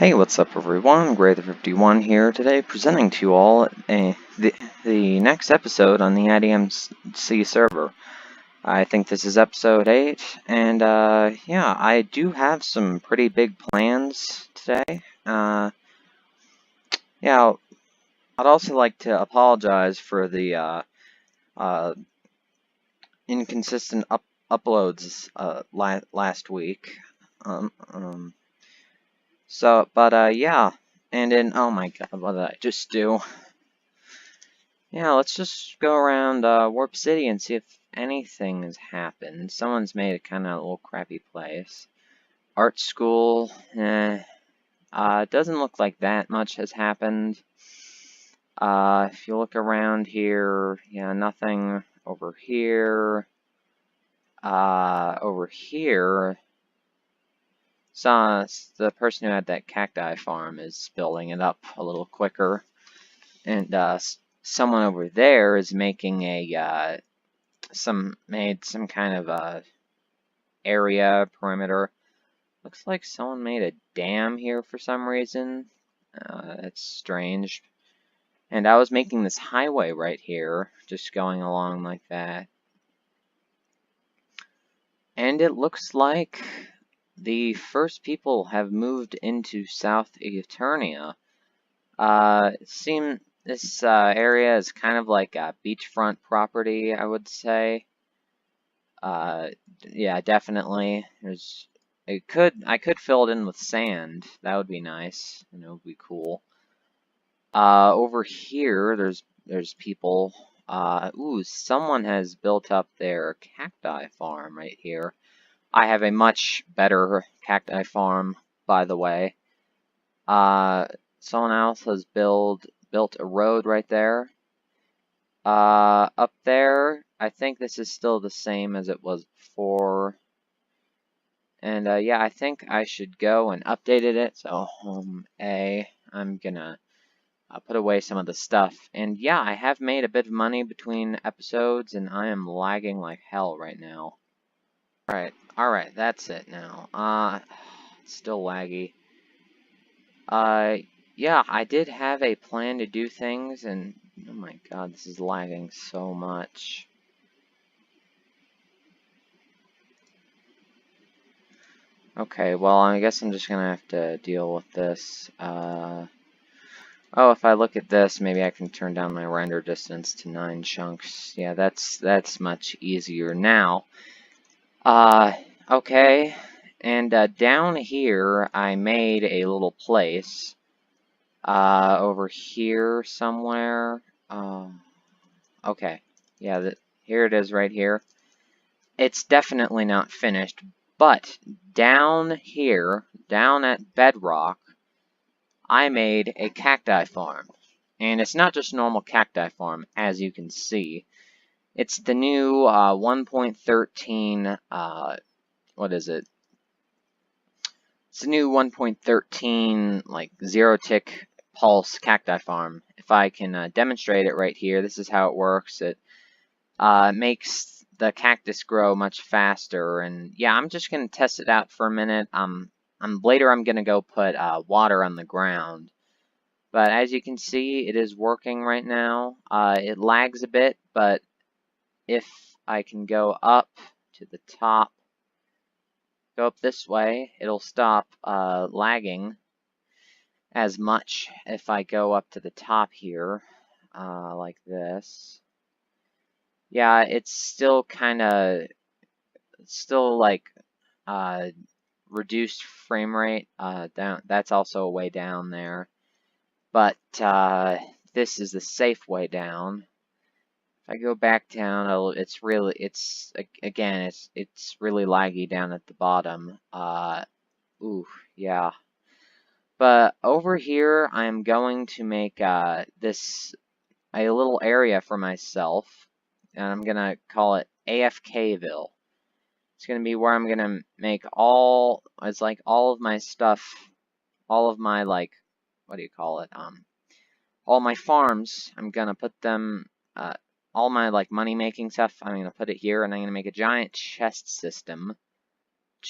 Hey, what's up everyone? Gray51 here today, presenting to you all the next episode on the IDMC server. I think this is episode 8, and yeah, I do have some pretty big plans today. Yeah, I'd also like to apologize for the inconsistent uploads last week. Yeah, and then, oh my god, what did I just do? Yeah, let's just go around Warp City and see if anything has happened. Someone's made a kind of little crappy place. Art school, it doesn't look like that much has happened. If you look around here, yeah, nothing over here. Over here, the person who had that cacti farm is building it up a little quicker. And someone over there is making a made some kind of area perimeter. Looks like someone made a dam here for some reason. That's strange. And I was making this highway right here, just going along like that. And it looks like the first people have moved into South Eternia. This area is kind of like a beachfront property, I would say. Yeah, definitely. I could fill it in with sand. That would be nice, and it would be cool. Over here, there's people. Ooh, someone has built up their cacti farm right here. I have a much better cacti farm, by the way. Someone else has built a road right there. Up there, I think this is still the same as it was before. And yeah, I think I should go and update it. So home A, I'm gonna put away some of the stuff. And yeah, I have made a bit of money between episodes, and I am lagging like hell right now. Alright, that's it now. It's still laggy. Yeah, I did have a plan to do things, and oh my god, this is lagging so much. Okay, well, I guess I'm just gonna have to deal with this. Oh, if I look at this, maybe I can turn down my render distance to 9 chunks. Yeah, that's much easier now. Okay, and down here, I made a little place. Over here somewhere. Okay, yeah, here it is right here. It's definitely not finished, but down here, down at Bedrock, I made a cacti farm. And it's not just a normal cacti farm, as you can see. It's the new 1.13, what is it? It's the new 1.13, like, zero-tick pulse cacti farm. If I can demonstrate it right here, this is how it works. It makes the cactus grow much faster, and yeah, I'm just going to test it out for a minute. Later I'm going to go put water on the ground. But as you can see, it is working right now. It lags a bit, but if I can go up to the top, go up this way, it'll stop lagging as much if I go up to the top here, like this. Yeah, it's still like reduced frame rate down. That's also way down there. But this is the safe way down. If I go back down, it's really laggy down at the bottom. Ooh, yeah. But over here, I'm going to make a little area for myself, and I'm gonna call it AFKville. It's gonna be where I'm gonna make all of my stuff, all of my what do you call it? All my farms. I'm gonna put them, all my money making stuff. I'm gonna put it here, and I'm gonna make a giant chest system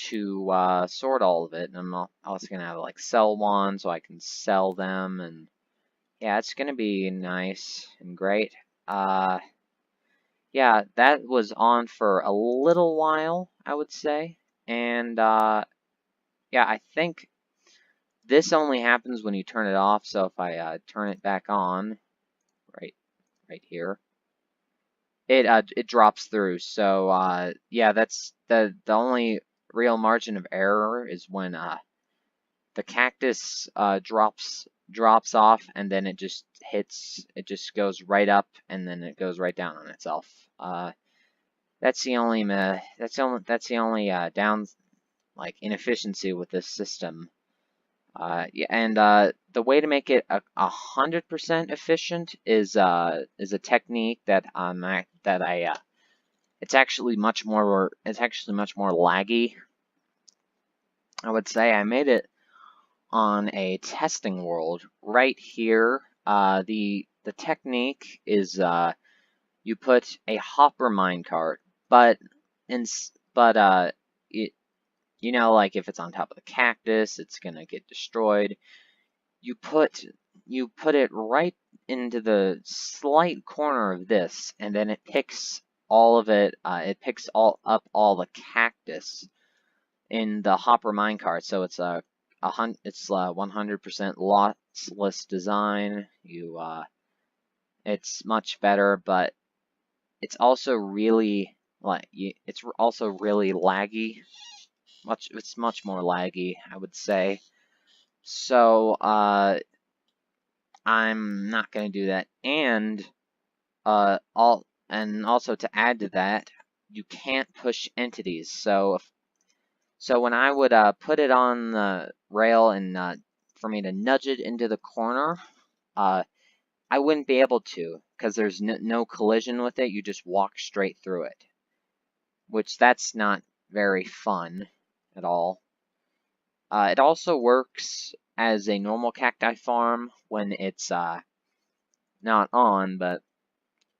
to sort all of it. And I'm also gonna have like sell one so I can sell them, and yeah, it's gonna be nice and great. Yeah, that was on for a little while, I would say, and yeah, I think this only happens when you turn it off. So if I turn it back on, right here, it drops through. So yeah, that's the only real margin of error is when the cactus drops off, and then it just goes right up, and then it goes right down on itself. That's the only down like inefficiency with this system. Yeah, and the way to make it 100% efficient is a technique that it's actually much more laggy. I would say I made it on a testing world right here. The technique is you put a hopper minecart, but you know, like if it's on top of the cactus, it's gonna get destroyed. You put it right into the slight corner of this, and then it picks all of it. It picks up all the cactus in the hopper minecart. So it's 100% lossless design. It's much better, but it's also really laggy. It's much more laggy, I would say. So I'm not going to do that. And also to add to that, you can't push entities. So when I would put it on the rail and for me to nudge it into the corner, I wouldn't be able to, because there's no collision with it. You just walk straight through it, which that's not very fun at all. It also works as a normal cacti farm when it's not on, but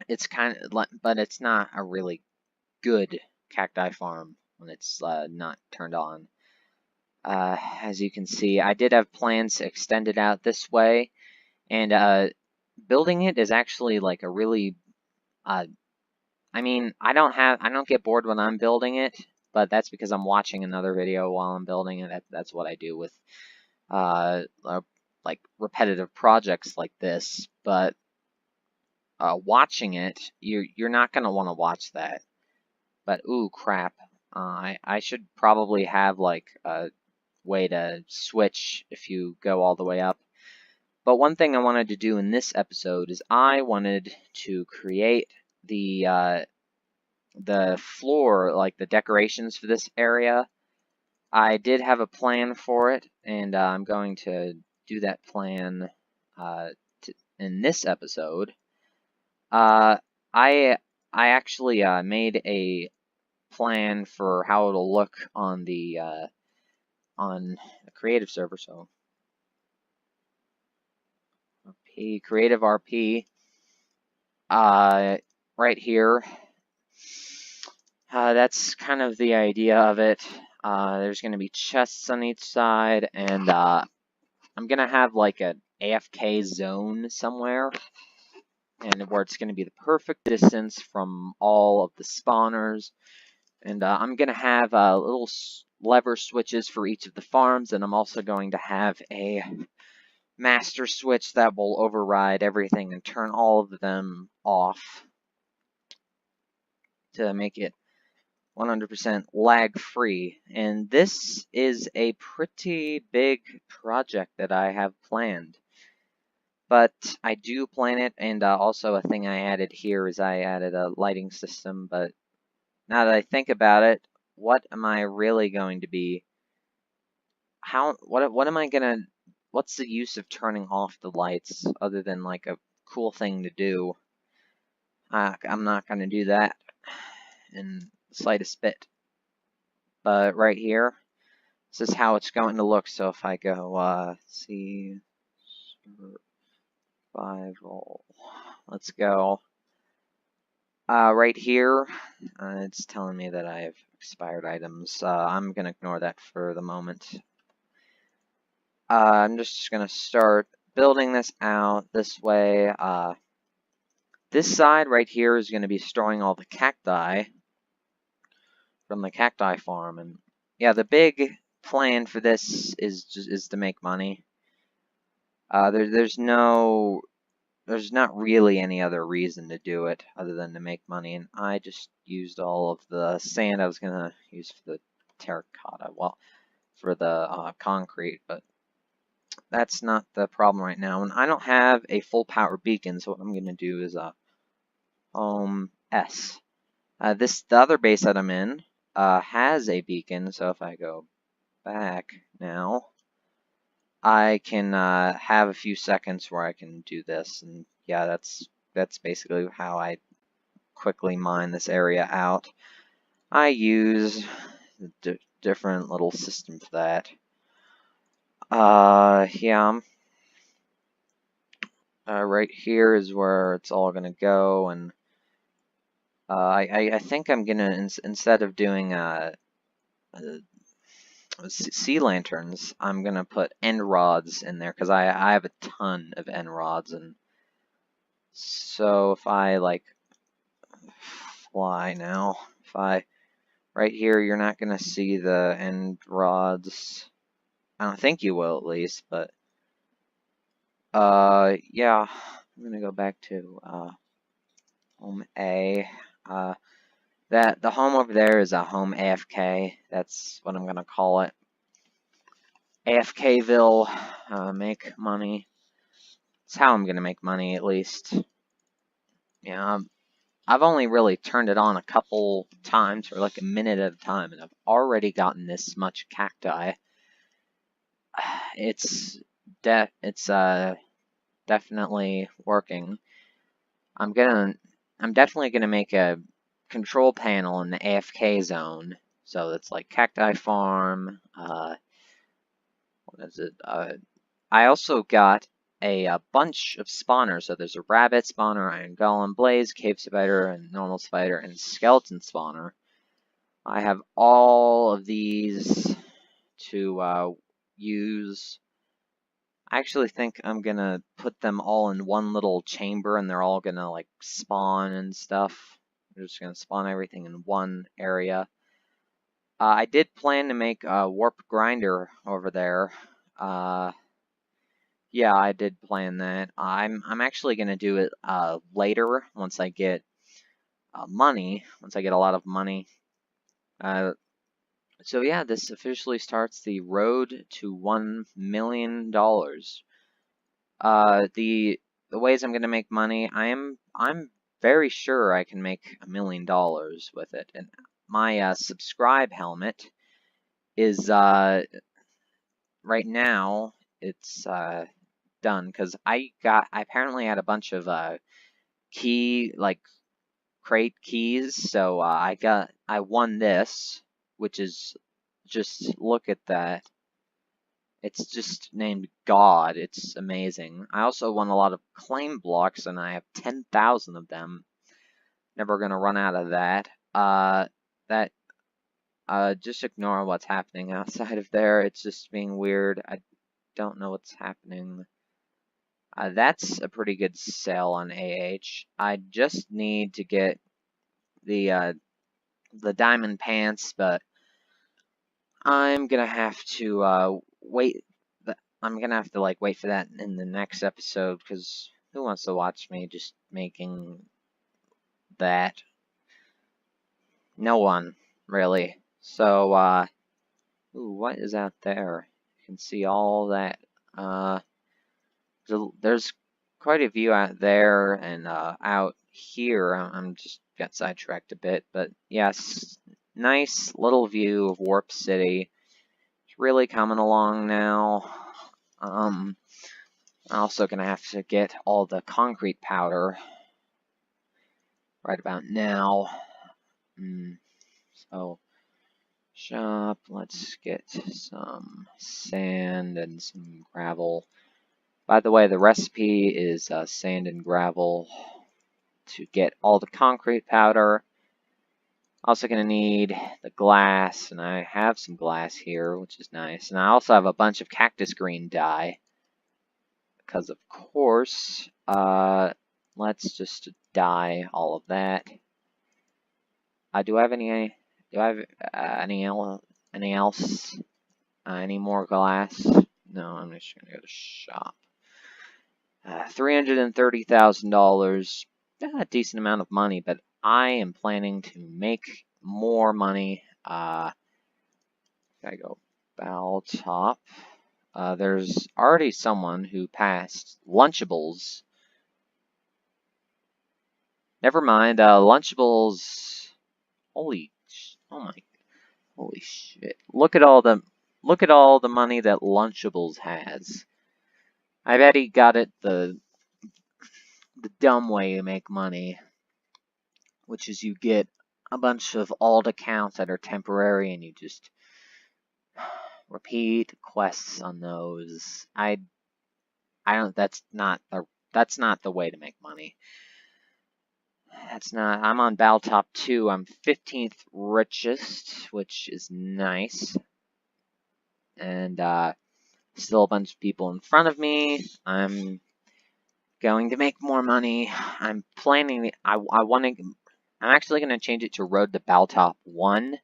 it's it's not a really good cacti farm when it's not turned on. As you can see, I did have plans to extend it out this way, and building it is actually like a really I mean, I don't get bored when I'm building it, but that's because I'm watching another video while I'm building it. That's what I do with like repetitive projects like this. But watching it, you're not gonna want to watch that. But ooh, crap! I should probably have like a way to switch if you go all the way up. But one thing I wanted to do in this episode is I wanted to create the floor, like the decorations for this area. I did have a plan for it, and I'm going to do that plan in this episode. I actually made a plan for how it'll look on the creative server. So RP, creative RP, right here. That's kind of the idea of it. There's going to be chests on each side, and I'm going to have like an AFK zone somewhere, and where it's going to be the perfect distance from all of the spawners. And I'm going to have little lever switches for each of the farms, and I'm also going to have a master switch that will override everything and turn all of them off to make it 100% lag free. And this is a pretty big project that I have planned, but I do plan it. And also a thing I added here is I added a lighting system. But now that I think about it, what am I really going to be? What am I gonna? What's the use of turning off the lights other than like a cool thing to do? I'm not gonna do that in the slightest bit. But right here, this is how it's going to look. So if I go see survival, let's go. Right here, it's telling me that I have expired items. I'm gonna ignore that for the moment. I'm just gonna start building this out this way. This side right here is gonna be storing all the cacti from the cacti farm, and yeah, the big plan for this is to make money. There's not really any other reason to do it other than to make money, and I just used all of the sand I was gonna use for the terracotta, well, for the concrete, but that's not the problem right now. And I don't have a full power beacon, so what I'm gonna do is home S. The other base that I'm in has a beacon, so if I go back now, I can have a few seconds where I can do this, and yeah, that's basically how I quickly mine this area out. I use a different little system for that. Yeah, right here is where it's all gonna go, and I think I'm gonna instead of doing sea lanterns, I'm gonna put end rods in there because I have a ton of end rods, and so if I like fly now, if I right here, you're not gonna see the end rods. I don't think you will, at least, but yeah, I'm gonna go back to home A. That the home over there is a home AFK. That's what I'm gonna call it. AFKville, make money. It's how I'm gonna make money, at least. Yeah, I've only really turned it on a couple times for like a minute at a time, and I've already gotten this much cacti. It's definitely working. I'm definitely gonna make a control panel in the AFK zone. So it's like Cacti Farm. What is it? I also got a bunch of spawners. So there's a rabbit spawner, iron golem, blaze, cave spider, and normal spider, and skeleton spawner. I have all of these to use. I actually think I'm gonna put them all in one little chamber, and they're all gonna like spawn and stuff. We're just gonna spawn everything in one area. I did plan to make a warp grinder over there. Yeah, I did plan that. I'm actually gonna do it later once I get money. Once I get a lot of money. So yeah, this officially starts the road to $1 million. The ways I'm gonna make money, I'm very sure I can make $1 million with it. And my subscribe helmet is right now it's done because I apparently had a bunch of crate keys, so I won this, which is just look at that. It's just named God. It's amazing. I also won a lot of claim blocks, and I have 10,000 of them. Never gonna run out of that. Just ignore what's happening outside of there. It's just being weird. I don't know what's happening. That's a pretty good sale on AH. I just need to get the diamond pants, but I'm gonna have to wait. I'm gonna have to like wait for that in the next episode because who wants to watch me just making that? No one, really. So ooh, what is out there? You can see all that. There's quite a view out there and out here. I'm just got sidetracked a bit, but yes, nice little view of Warp City. It's really coming along now. I'm also gonna have to get all the concrete powder right about now. So shop, let's get some sand and some gravel. By the way, the recipe is sand and gravel. to get all the concrete powder. Also going to need the glass, and I have some glass here, which is nice. And I also have a bunch of cactus green dye, because of course. Let's just dye all of that. Do I have any? Do I have any else? Any more glass? No, I'm just gonna go to shop. $330,000. A decent amount of money, but I am planning to make more money. I go bow top. There's already someone who passed Lunchables. Never mind. Lunchables. Holy shit! Look at all the money that Lunchables has. I bet he got it the dumb way to make money, which is you get a bunch of alt accounts that are temporary and you just repeat quests on those. I don't. That's not the way to make money. That's not. I'm on Battle Top 2. I'm 15th richest, which is nice. And still a bunch of people in front of me. I'm going to make more money. I'm planning. I'm actually going to change it to Road to Battle Top 1.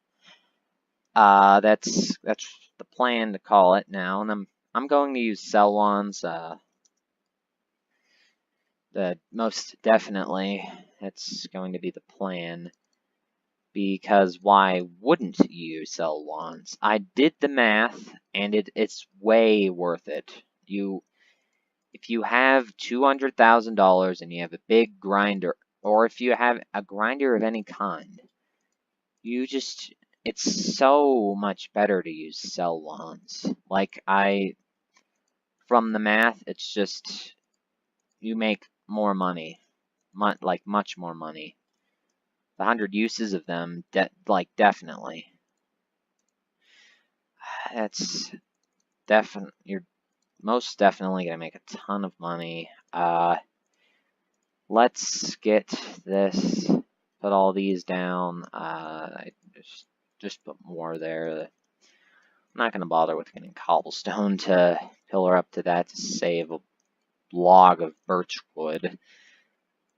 That's the plan to call it now, and I'm going to use sell wands. Most definitely, that's going to be the plan. Because why wouldn't you sell wands? I did the math, and it's way worth it. If you have $200,000 and you have a big grinder, or if you have a grinder of any kind, it's so much better to use sell wands. From the math, it's just, you make more money, much more money. The 100 uses of them, definitely. You're most definitely gonna make a ton of money. Let's get this, put all these down. I just put more there. I'm not gonna bother with getting cobblestone to pillar up to that to save a log of birch wood.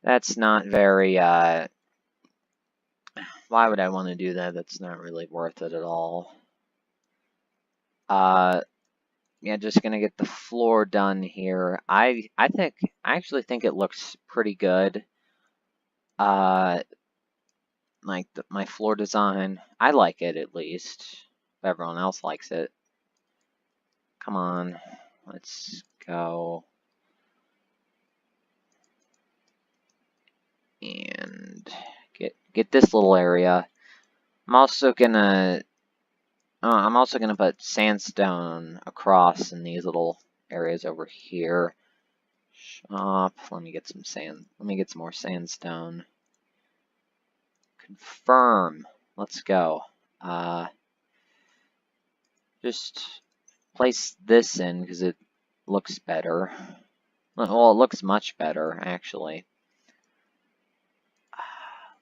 That's not very, why would I want to do that? That's not really worth it at all. Yeah, just gonna get the floor done here. I actually think it looks pretty good. My floor design, I like it at least. If everyone else likes it. Come on, let's go. And get this little area. I'm also gonna put sandstone across in these little areas over here. Shop. Let me get some sand. Let me get some more sandstone. Confirm. Let's go. Just place this in because it looks better. Well, it looks much better actually.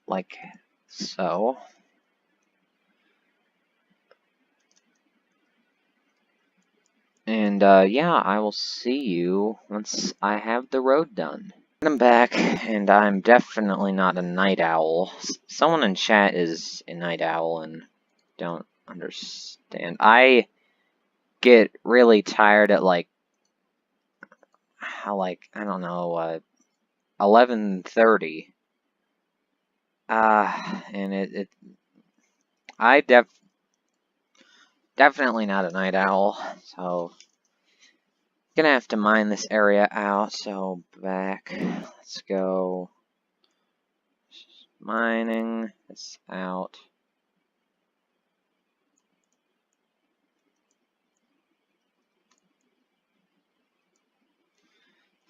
Like so. And yeah, I will see you once I have the road done. I'm back, and I'm definitely not a night owl. Someone in chat is a night owl and don't understand. I get really tired at I don't know, 11:30. And I definitely not a night owl, so gonna have to mine this area out. So back, let's go. Mining this out.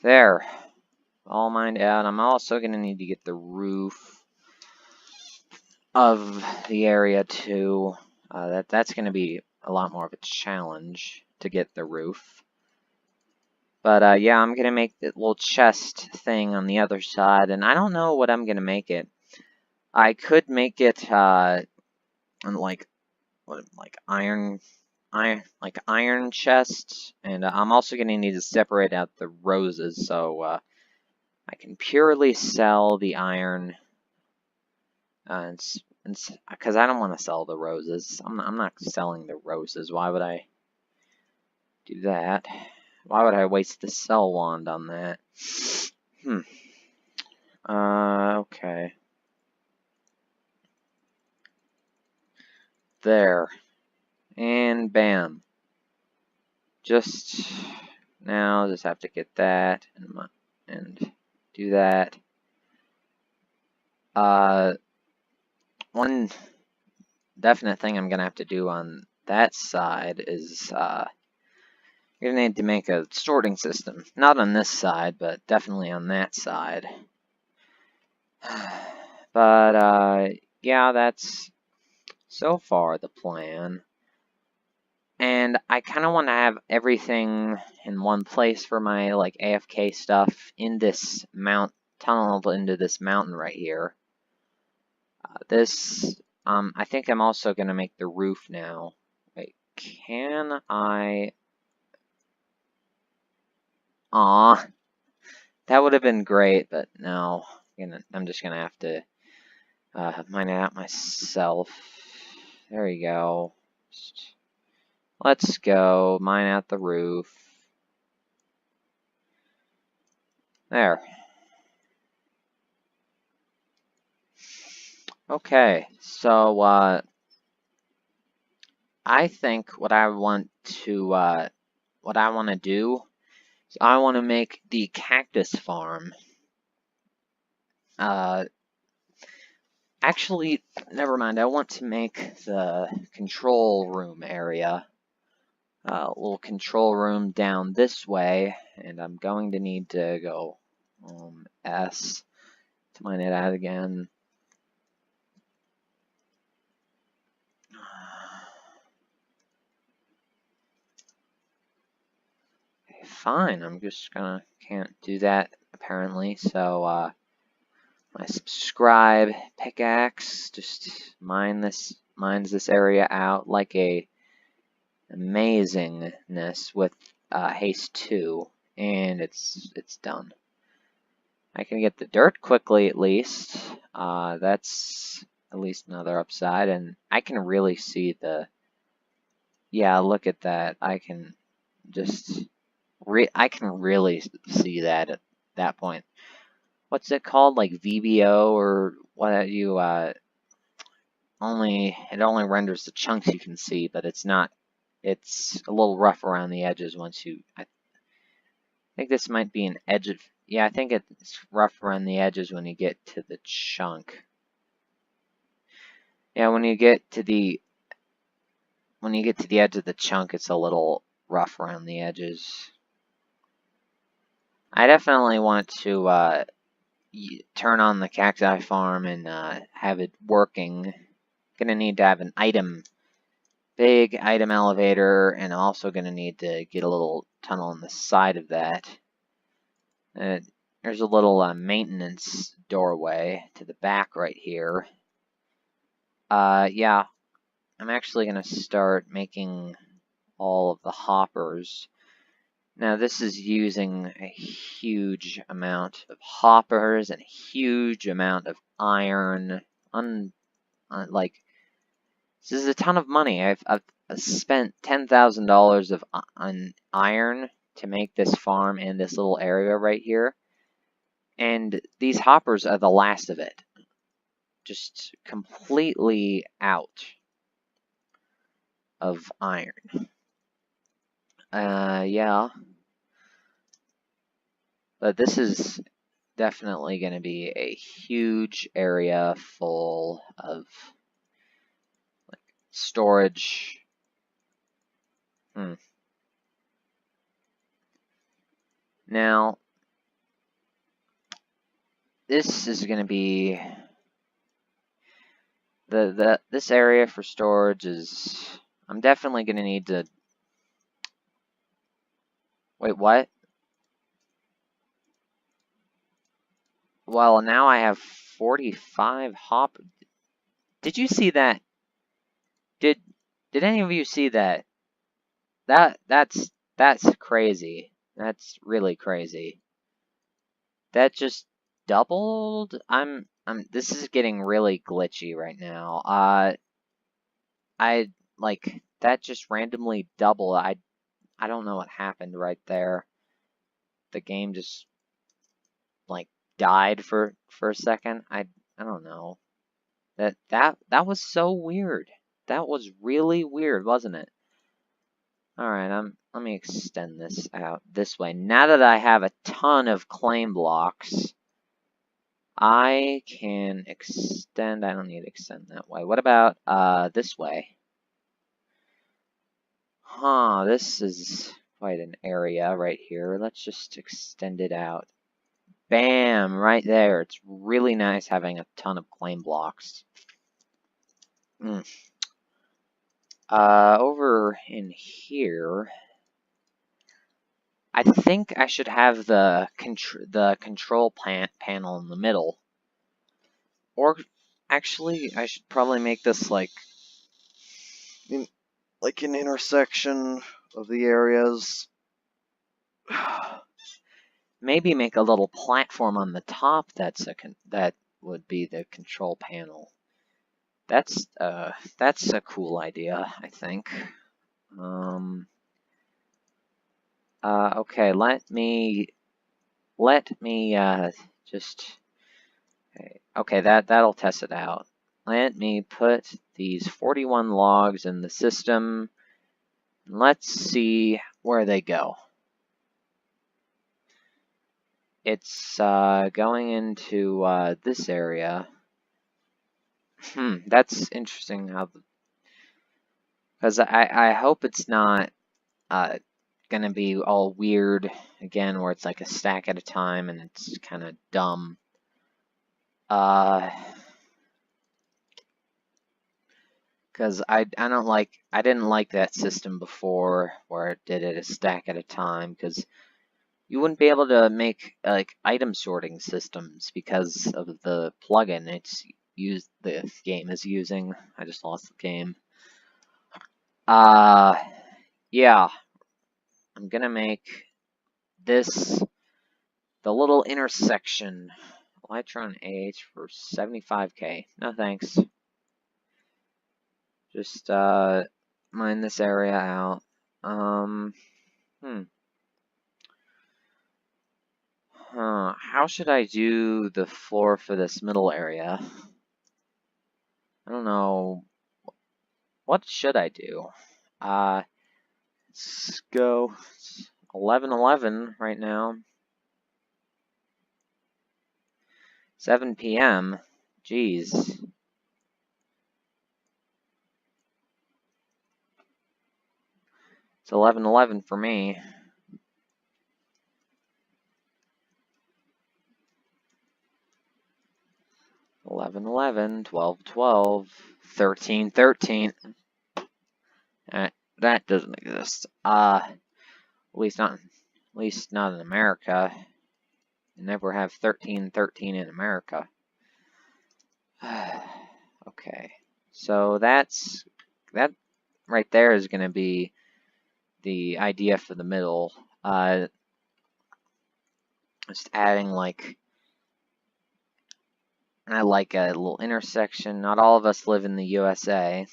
There, all mined out. I'm also gonna need to get the roof of the area too. That's gonna be a lot more of a challenge to get the roof. But yeah, I'm gonna make the little chest thing on the other side, and I don't know what I'm gonna make it. I could make it like iron chest, and I'm also gonna need to separate out the roses, so I can purely sell the iron, because I don't want to sell the roses. I'm not selling the roses. Why would I do that? Why would I waste the sell wand on that? Okay. There. And bam. Just now, just have to get that and do that. One definite thing I'm gonna have to do on that side is you're gonna need to make a sorting system. Not on this side, but definitely on that side. But yeah, that's so far the plan. And I kind of want to have everything in one place for my like AFK stuff in this tunnel into this mountain right here. I think I'm also gonna make the roof now. Wait, can I? Aw, that would have been great, but no. I'm just gonna have to mine it out myself. There you go. Let's go mine out the roof. There. Okay, so I think what I want to do is I want to make the cactus farm. Actually, never mind. I want to make the control room area. A little control room down this way, and I'm going to need to go S to mine it out again. Okay, fine, I'm just can't do that apparently, so my subscribe pickaxe just mines this area out like a amazingness with haste 2, and it's done. I can get the dirt quickly at least. That's at least another upside, and I can really see yeah, look at that. I can just I can really see that at that point. What's it called? Like VBO or what you it only renders the chunks you can see, but it's not. It's a little rough around the edges once you. I think this might be an edge of. Yeah, I think it's rough around the edges when you get to the chunk. Yeah, when you get to the edge of the chunk, it's a little rough around the edges. I definitely want to turn on the cacti farm and have it working. Gonna need to have an big item elevator, and I'm also gonna need to get a little tunnel on the side of that. There's a little maintenance doorway to the back right here. Yeah, I'm actually gonna start making all of the hoppers. Now this is using a huge amount of hoppers and a huge amount of iron. Like, this is a ton of money. I've spent $10,000 on iron to make this farm and this little area right here. And these hoppers are the last of it. Just completely out of iron. Yeah. But this is definitely going to be a huge area full of like storage. Now, this is going to be this area for storage is. I'm definitely going to need to. Wait, what? well, now I have 45 hop. Did you see that? Did any of you see that? That's crazy. That's really crazy. That just doubled. This is getting really glitchy right now. I like that just randomly doubled. I don't know what happened right there. The game just like died for a second. I don't know. That was so weird. That was really weird, wasn't it? Alright, let me extend this out this way. Now that I have a ton of claim blocks, I can extend. I don't need to extend that way. What about this way? Huh, this is quite an area right here. Let's just extend it out. Bam, right there. It's really nice having a ton of claim blocks. Over in here, I think I should have the control panel in the middle. Or, actually, I should probably make this like an intersection of the areas. Maybe make a little platform on the top that would be the control panel. That's a cool idea, I think. Okay, let me just okay, that'll test it out. Let me put these 41 logs in the system. Let's see where they go. It's going into this area. That's interesting how, because I hope it's not gonna be all weird again, where it's like a stack at a time and it's kind of dumb. Because I didn't like that system before where it did it a stack at a time, because you wouldn't be able to make like item sorting systems because of the plugin the game is using. I just lost the game. Yeah. I'm gonna make this the little intersection. Electron AH for 75k. No thanks. Just mine this area out. How should I do the floor for this middle area? I don't know. What should I do? Let's go. It's 11:11 right now. 7 p.m. Jeez. It's 11:11 for me. 11:11, 12:12, 13:13. That doesn't exist. At least not in America. You never have 13:13 in America. Okay, so that right there is going to be the idea for the middle. Just adding like a little intersection. Not all of us live in the USA.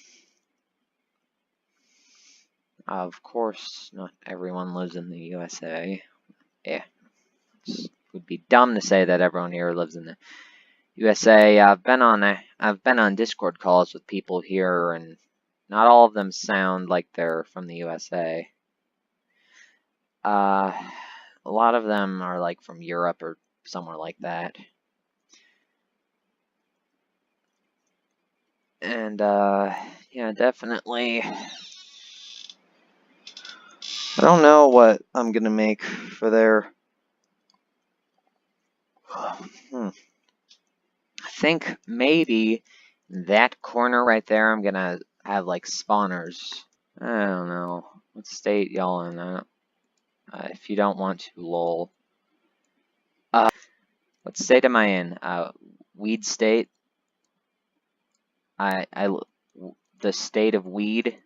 Of course, not everyone lives in the USA. Yeah, it would be dumb to say that everyone here lives in the USA. I've been on Discord calls with people here, and not all of them sound like they're from the USA. A lot of them are like from Europe or somewhere like that. And yeah, definitely. I don't know what I'm gonna make for their. I think maybe that corner right there, I'm gonna have like spawners. I don't know. What state y'all in? If you don't want to, lol. What state am I in? Weed state. The state of weed.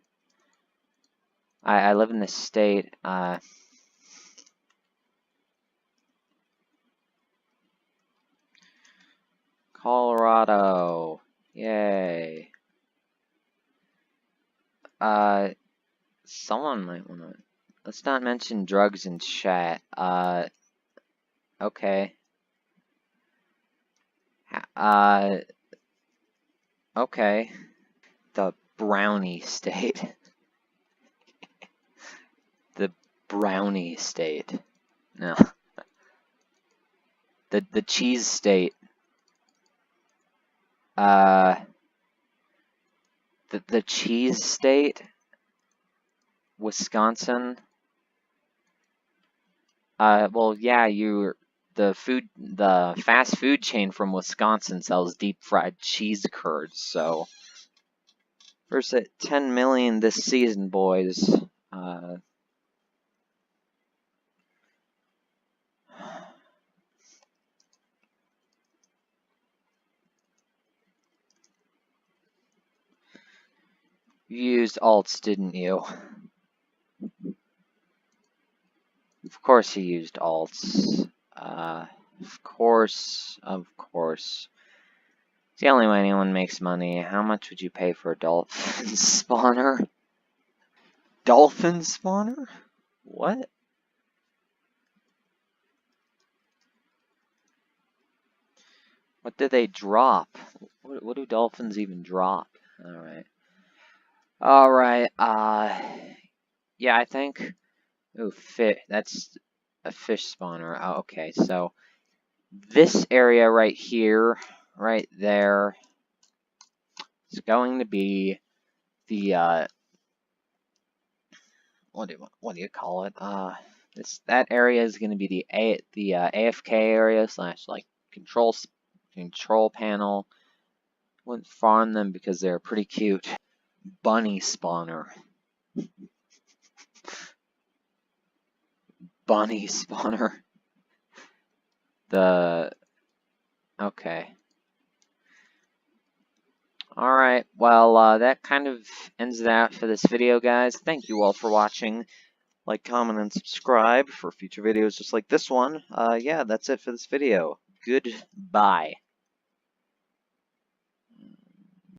I live in the state. Colorado. Yay. Someone might wanna. Let's not mention drugs in chat. Okay. Okay. The brownie state. The brownie state. No. The cheese state. The cheese state. Wisconsin. Well, yeah, the fast food chain from Wisconsin sells deep fried cheese curds, so first at 10 million this season, boys. You used alts, didn't you? Of course you used alts. Of course. It's the only way anyone makes money. How much would you pay for a dolphin spawner? Dolphin spawner? What? What do they drop? What do dolphins even drop? Alright, yeah, I think... Ooh, that's a fish spawner. Oh, okay, so this area right here, right there, is going to be the, what do you call it? That area is going to be the AFK area / like control panel. Wouldn't farm them because they're pretty cute. Bunny spawner. Bunny spawner. Okay. Alright, well, that kind of ends it out for this video, guys. Thank you all for watching. Like, comment, and subscribe for future videos just like this one. Yeah, that's it for this video. Goodbye.